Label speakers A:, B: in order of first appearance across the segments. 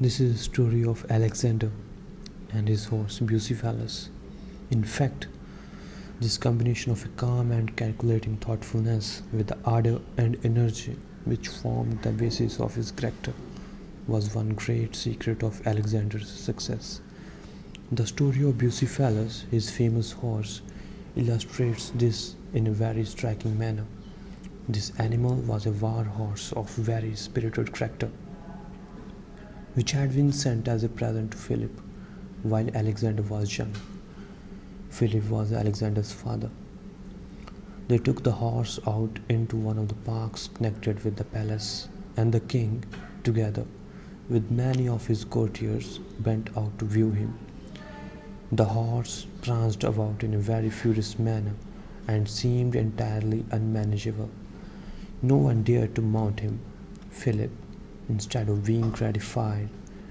A: This is the story of Alexander and his horse Bucephalus. In fact, this combination of a calm and calculating thoughtfulness with the ardor and energy which formed the basis of his character was one great secret of Alexander's success. The story of Bucephalus, his famous horse, illustrates this in a very striking manner. This animal was a war horse of very spirited character, which had been sent as a present to Philip while Alexander was young. Philip was Alexander's father. They took the horse out into one of the parks connected with the palace, and the king, together with many of his courtiers, went out to view him. The horse pranced about in a very furious manner and seemed entirely unmanageable. No one dared to mount him. Philip, instead of being gratified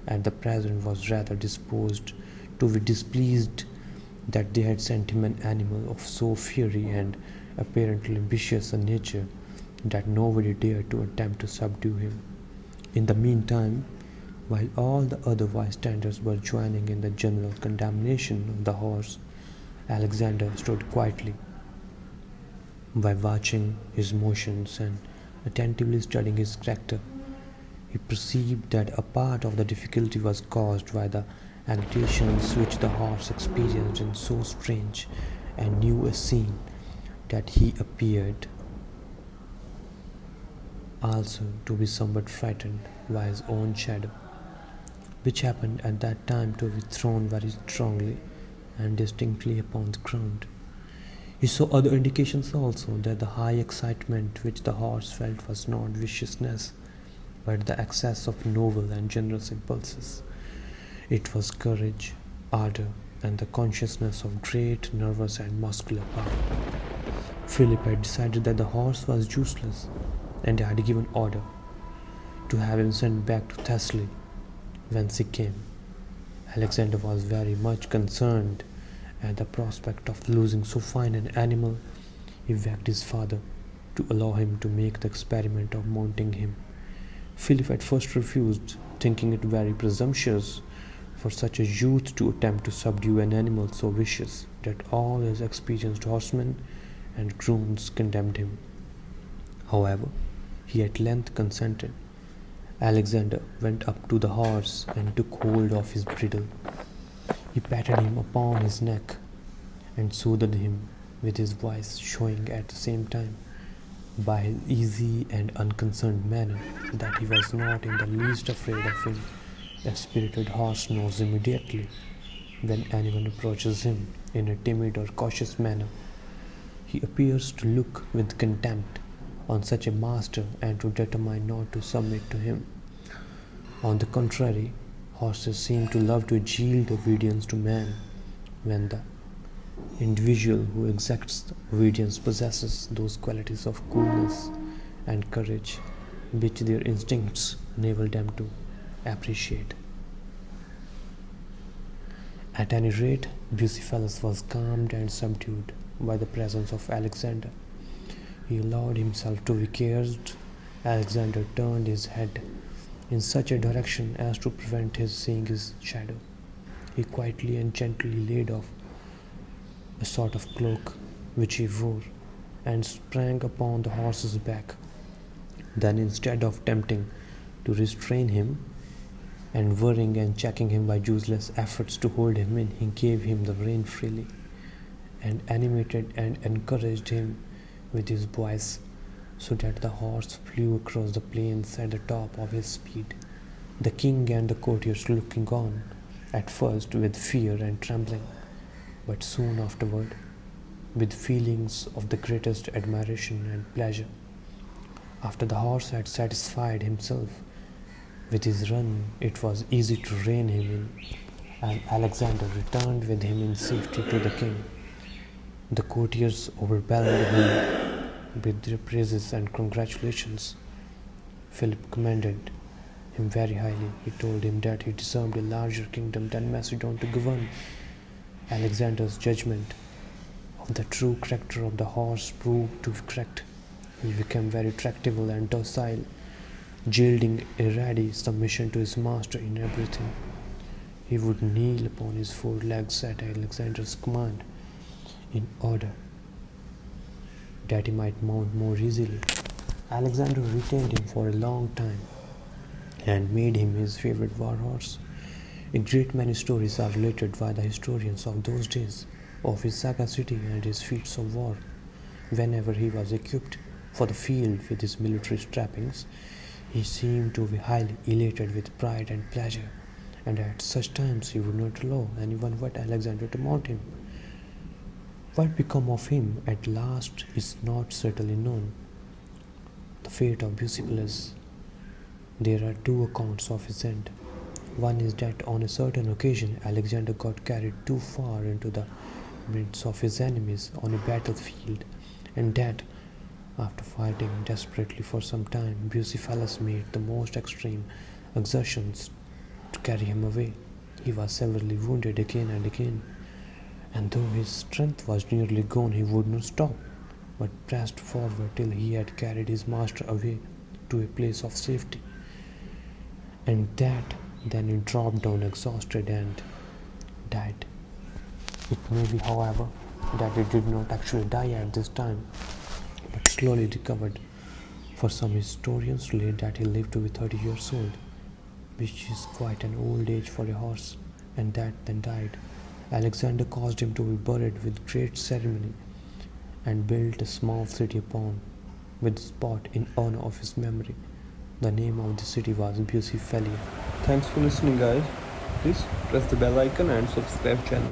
A: at the present, was rather disposed to be displeased that they had sent him an animal of so fiery and apparently ambitious a nature that nobody dared to attempt to subdue him. In the meantime, while all the other bystanders were joining in the general condemnation of the horse, Alexander stood quietly. By watching his motions and attentively studying his character, he perceived that a part of the difficulty was caused by the agitations which the horse experienced in so strange and new a scene, that he appeared also to be somewhat frightened by his own shadow, which happened at that time to be thrown very strongly and distinctly upon the ground. He saw other indications also that the high excitement which the horse felt was not viciousness, but the excess of noble and generous impulses. It was courage, ardor, and the consciousness of great nervous and muscular power. Philip had decided that the horse was useless, and had given order to have him sent back to Thessaly, whence he came. Alexander was very much concerned at the prospect of losing so fine an animal. He begged his father to allow him to make the experiment of mounting him. Philip at first refused, thinking it very presumptuous for such a youth to attempt to subdue an animal so vicious that all his experienced horsemen and grooms condemned him. However, he at length consented. Alexander went up to the horse and took hold of his bridle. He patted him upon his neck and soothed him with his voice, showing at the same time by his easy and unconcerned manner that he was not in the least afraid of him. A spirited horse knows immediately when anyone approaches him in a timid or cautious manner. He appears to look with contempt on such a master and to determine not to submit to him. On the contrary, horses seem to love to yield obedience to man when the individual who exacts obedience possesses those qualities of coolness and courage which their instincts enable them to appreciate. At any rate, Bucephalus was calmed and subdued by the presence of Alexander. He allowed himself to be caressed. Alexander turned his head in such a direction as to prevent his seeing his shadow. He quietly and gently laid off a sort of cloak which he wore, and sprang upon the horse's back. Then, instead of attempting to restrain him and worrying and checking him by useless efforts to hold him in, he gave him the rein freely, and animated and encouraged him with his voice, so that the horse flew across the plains at the top of his speed. The king and the courtiers looking on, at first with fear and trembling, but soon afterward with feelings of the greatest admiration and pleasure. After the horse had satisfied himself with his run, it was easy to rein him in, and Alexander returned with him in safety to the king. The courtiers overwhelmed him with their praises and congratulations. Philip commended him very highly. He told him that he deserved a larger kingdom than Macedon to govern. Alexander's judgment of the true character of the horse proved to be correct. He became very tractable and docile. yielding a ready submission to his master in everything. He would kneel upon his four legs at Alexander's command, in order that he might mount more easily. Alexander retained him for a long time and made him his favorite war horse. A great many stories are related by the historians of those days of his sagacity and his feats of war. Whenever he was equipped for the field with his military trappings, he seemed to be highly elated with pride and pleasure, and at such times he would not allow anyone but Alexander to mount him. What became of him at last is not certainly known. The fate of Bucephalus. There are two accounts of his end. One is that on a certain occasion Alexander got carried too far into the midst of his enemies on a battlefield, and that, after fighting desperately for some time, Bucephalus made the most extreme exertions to carry him away. He was severely wounded again and again, and though his strength was nearly gone, he would not stop, but pressed forward till he had carried his master away to a place of safety, and that then he dropped down exhausted and died. It may be, however, that he did not actually die at this time, but slowly recovered, for some historians relate that he lived to be 30 years old, which is quite an old age for a horse, and that then died. Alexander caused him to be buried with great ceremony, and built a small city upon with spot in honor of his memory. The name of the city was Bucephalia.
B: Thanks for listening, guys. Please press the bell icon and subscribe channel.